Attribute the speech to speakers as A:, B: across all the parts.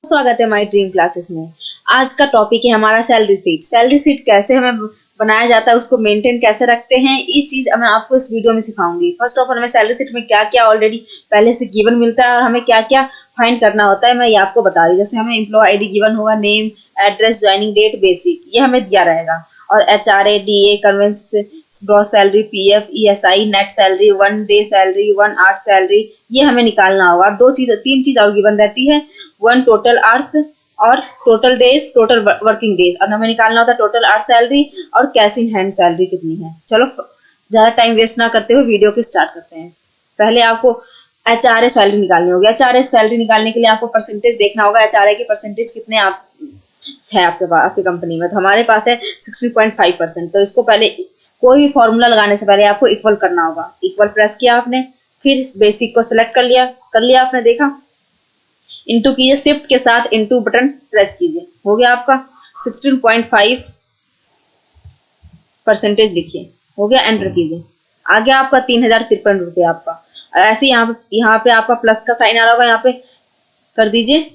A: स्वागत है my dream classes में। आज का टॉपिक है हमारा सैलरी शीट। सैलरी शीट कैसे हमें बनाया जाता है, उसको मेंटेन कैसे रखते हैं, ये चीज मैं आपको इस वीडियो में सिखाऊंगी। फर्स्ट ऑफ ऑल हमें सैलरी शीट में क्या क्या ऑलरेडी पहले से गिवन मिलता है और हमें क्या क्या फाइंड करना होता है मैं ये आपको बता रही हूँ। जैसे हमें एम्प्लॉय आईडी गिवन होगा, name, address, joining date, basic, ये हमें दिया रहेगा। और HRA, DA, conveyance, gross salary, PF, ESI, net salary, 1 day salary, 1 hour salary, ये हमें निकालना होगा। तीन चीज और गिवन रहती है, 1 टोटल आवर्स और total days, total working days. अब हमें निकालना होता है टोटल आवर सैलरी और कैश इन हैंड सैलरी कितनी है। चलो ज्यादा टाइम वेस्ट ना करते हुए वीडियो को स्टार्ट करते हैं। पहले आपको HRA सैलरी निकालनी होगी। HRA सैलरी निकालने के लिए आपको परसेंटेज देखना होगा, HRA के परसेंटेज कितने आप है आपके पास, आपकी कंपनी में। तो हमारे पास है 60.5%। तो इसको पहले कोई भी फॉर्मूला लगाने से पहले आपको इक्वल करना होगा। इक्वल प्रेस किया आपने, फिर बेसिक को सिलेक्ट कर लिया आपने, देखा, इंटू कीजिए, शिफ्ट के साथ इंटू बटन प्रेस कीजिए, हो गया आपका 16.5% लिखिए, हो गया, एंटर कीजिए। आ गया आपका 3053 रुपये आपका। ऐसे यहाँ पे आपका प्लस का साइन आ रहा होगा, यहाँ पे कर दीजिए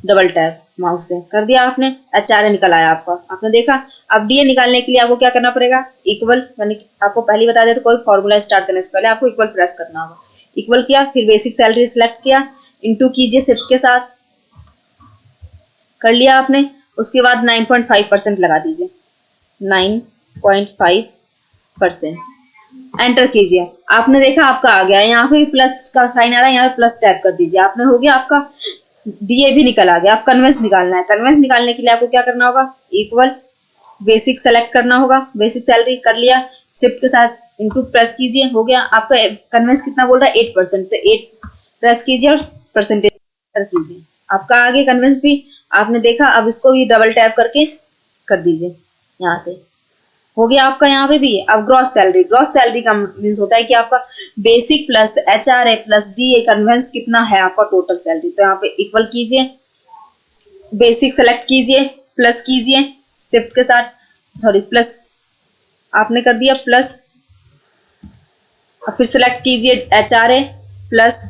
A: डबल टैप माउस से, कर दिया आपने, HRA निकल आया आपका, आपने देखा। अब DA निकालने के लिए आपको क्या करना पड़ेगा, इक्वल, मैंने आपको पहले ही बता दिया, तो कोई फॉर्मूला स्टार्ट करने से पहले आपको इक्वल प्रेस करना होगा। इक्वल किया, फिर बेसिक सैलरी सिलेक्ट किया, इंटू कीजिए शिफ्ट के साथ, कर लिया आपने। उसके बाद 9.5% लगा दीजिए, 9.5%, एंटर कीजिए। आपने देखा आपका आ गया, यहाँ पे प्लस का साइन आ रहा है, यहाँ पे प्लस टैप कर दीजिए, आपने, हो गया आपका। DA भी निकल आ गया। अब कन्वेंस निकालना है। कन्वेंस निकालने के लिए आपको क्या करना होगा, इक्वल, बेसिक सेलेक्ट करना होगा, बेसिक सैलरी कर लिया, शिफ्ट के साथ इंटू प्रेस कीजिए, हो गया आपका। कन्वेंस कितना बोल रहा है, 8%, तो 8 प्रेस कीजिए और परसेंटेज कीजिए, आपका आगे कन्वेंस भी आपने देखा। अब इसको भी डबल टैप करके कर दीजिए, यहाँ से हो गया आपका। यहाँ पे भी अब ग्रॉस सैलरी का मीन्स होता है कि आपका basic plus HRA plus DA conveyance कितना है आपका टोटल सैलरी। तो यहाँ पे इक्वल कीजिए, बेसिक सेलेक्ट कीजिए, प्लस कीजिए शिफ्ट के साथ, सॉरी प्लस आपने कर दिया प्लस, फिर सेलेक्ट कीजिए HRA प्लस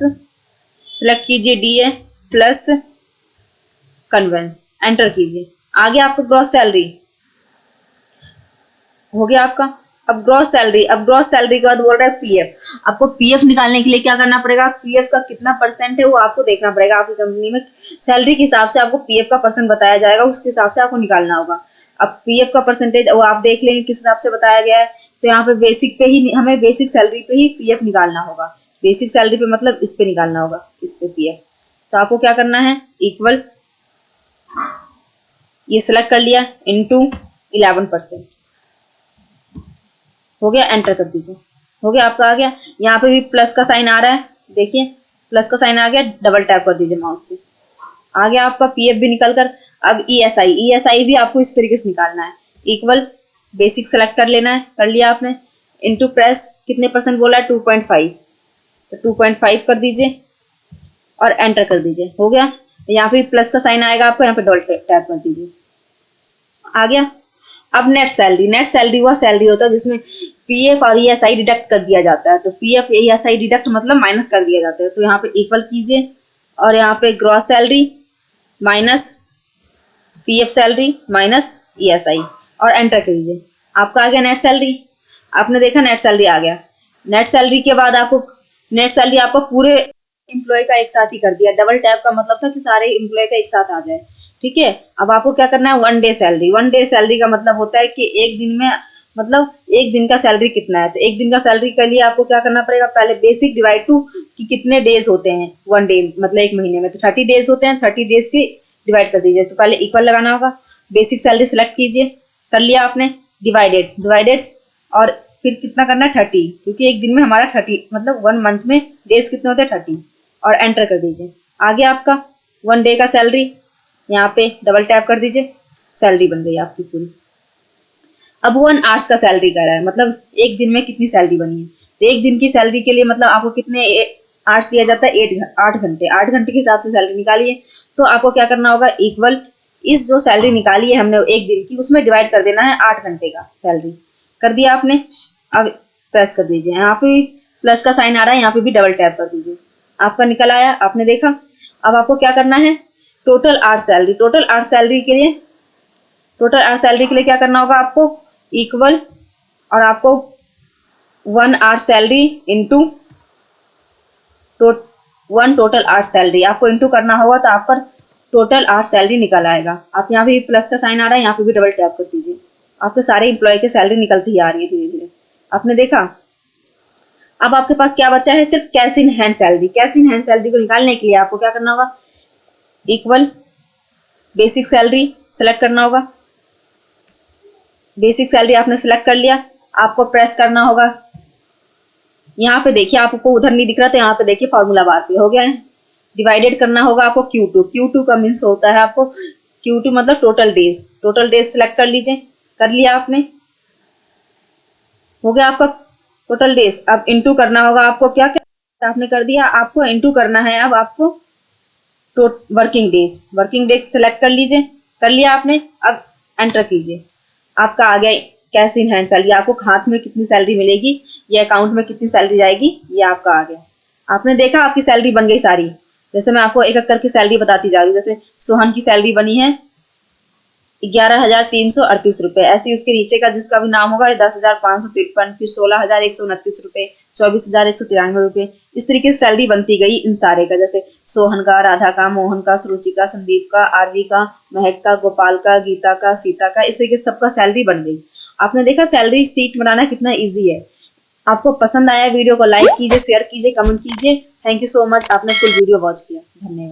A: सेलेक्ट कीजिए DA प्लस कन्वेंस, एंटर कीजिए। आगे आपको ग्रॉस सैलरी हो गया आपका। अब ग्रॉस सैलरी के बाद बोल रहा है PF। आपको PF निकालने के लिए क्या करना पड़ेगा, PF का कितना परसेंट है वो आपको देखना पड़ेगा। आपकी कंपनी में सैलरी के हिसाब से आपको PF का परसेंट बताया जाएगा, उसके हिसाब से आपको निकालना होगा। अब PF का परसेंटेज वो आप देख लेंगे किस हिसाब से बताया गया है। तो यहाँ पे बेसिक पे ही हमें बेसिक सैलरी पे ही PF निकालना होगा। बेसिक सैलरी पे मतलब इस पे निकालना होगा, इस पे PF। तो आपको क्या करना है, इक्वल, ये सिलेक्ट कर लिया, इंटू 11%, हो गया, एंटर कर दीजिए, हो गया आपका आ गया। यहाँ पे भी प्लस का साइन आ रहा है, देखिए प्लस का साइन आ गया, डबल टैप कर दीजिए माउस से, आ गया आपका PF भी निकल कर। अब ESI भी आपको इस तरीके से निकालना है। इक्वल, बेसिक सेलेक्ट कर लेना है, कर लिया आपने, इंटू प्रेस, कितने परसेंट बोला है, 2.5, तो 2.5 कर दीजिए और एंटर कर दीजिए, हो गया। यहाँ पे प्लस का साइन आएगा आपको, यहाँ पे डबल टैप कर दीजिए, आ गया। अब नेट सैलरी वह सैलरी होता है जिसमें PF और ESI डिडक्ट कर दिया जाता है। तो PF ESI डिडक्ट मतलब माइनस कर दिया जाता है। तो यहाँ पे इक्वल कीजिए और यहाँ पे gross salary minus PF salary minus ESI और एंटर कीजिए, आपका आ गया नेट सैलरी। आपने देखा नेट सैलरी आ गया। नेट सैलरी के बाद आपको नेट सैलरी आपको पूरे एम्प्लॉय का एक साथ ही कर दिया। डबल टैप का मतलब था कि सारे एम्प्लॉय का एक साथ आ जाए, ठीक है। अब आपको क्या करना है, 1 डे सैलरी का मतलब होता है कि एक दिन में, मतलब एक दिन का सैलरी कितना है। तो एक दिन का सैलरी के लिए आपको क्या करना पड़ेगा, पहले बेसिक डिवाइड टू कि कितने डेज होते हैं 1 डे, मतलब एक महीने में तो 30 डेज होते हैं, 30 डेज के डिवाइड कर दीजिए। तो पहले इक्वल लगाना होगा, बेसिक सैलरी सेलेक्ट कीजिए, कर लिया आपने, डिवाइडेड और फिर कितना करना है, 30, क्योंकि एक दिन में हमारा 30 मतलब 1 मंथ में डेज कितने होते हैं, 30, और एंटर कर दीजिए। आगे आपका 1 डे का सैलरी, यहाँ पे डबल टैप कर दीजिए, सैलरी बन गई आपकी पूरी। अब 1 आवर्स का सैलरी कर रहा है, मतलब एक दिन में कितनी सैलरी बनी है। तो एक दिन की सैलरी के लिए मतलब आपको कितने आवर्स दिया जाता है, 8 घंटे। 8 घंटे के हिसाब से सैलरी निकालिए। तो आपको क्या करना होगा, इक्वल, इस जो सैलरी निकाली है हमने एक दिन की, उसमें डिवाइड कर देना है 8 घंटे का सैलरी, कर दिया आपने। अब प्रेस कर दीजिए, यहाँ पे प्लस का साइन आ रहा है, यहाँ पे भी डबल टैप कर दीजिए, आपका निकल आया, आपने देखा। अब आपको क्या करना है, total hour salary. Total hour salary के लिए क्या करना होगा आपको, इक्वल, और आपको 1 hour salary into 1 total hour salary आपको इंटू करना होगा, तो आपका टोटल आवर सैलरी निकल आएगा। आप यहाँ पे प्लस का साइन आ रहा है, यहाँ पे भी डबल टैप कर दीजिए, आपके सारे एम्प्लॉय की सैलरी निकलती ही आ रही है धीरे धीरे। आपने देखा। अब आपके पास क्या बचा है, सिर्फ cash in hand salary. Cash in hand salary को निकालने के लिए आपको क्या करना होगा, इक्वल बेसिक सैलरी सेलेक्ट करना होगा। बेसिक सैलरी आपने सेलेक्ट कर लिया, आपको प्रेस करना होगा। यहाँ पे देखिए, आपको उधर नहीं दिख रहा, तो यहाँ पे देखिए फॉर्मूला बार पे हो गया है। डिवाइडेड करना होगा आपको Q2। Q2 का मीन्स होता है आपको, Q2 मतलब total days. Total days select कर लीजिए, कर लिया आपने, हो गया आपका टोटल डेज। अब इंटू करना होगा आपको, क्या क्या आपने कर दिया, आपको इंटू करना है अब आपको working days. Working days select कर लीजिए, कर लिया आपने। अब एंटर कीजिए, आपका आ गया कैश इन हैंड सैलरी। आपको हाथ में कितनी सैलरी मिलेगी, ये अकाउंट में कितनी सैलरी जाएगी, ये आपका आ गया। आपने देखा आपकी सैलरी बन गई सारी। जैसे मैं आपको एक एक करके सैलरी बताती जा रही हूँ। जैसे सोहन की सैलरी बनी है 11,338 रुपए। ऐसे ही उसके नीचे का जिसका भी नाम होगा 10,553, फिर 16,129 रुपए, 24,193 रुपए। इस तरीके से सैलरी बनती गई इन सारे का। जैसे सोहन का, राधा का, मोहन का, सुरुचि का, संदीप का, आरवी का, महक का, गोपाल का, गीता का, सीता का, इस तरीके से सबका सैलरी बन गई। आपने देखा सैलरी शीट बनाना कितना ईजी है। आपको पसंद आया वीडियो को लाइक कीजिए, शेयर कीजिए, कमेंट कीजिए। थैंक यू सो मच, आपने फुल वीडियो वॉच किया, धन्यवाद।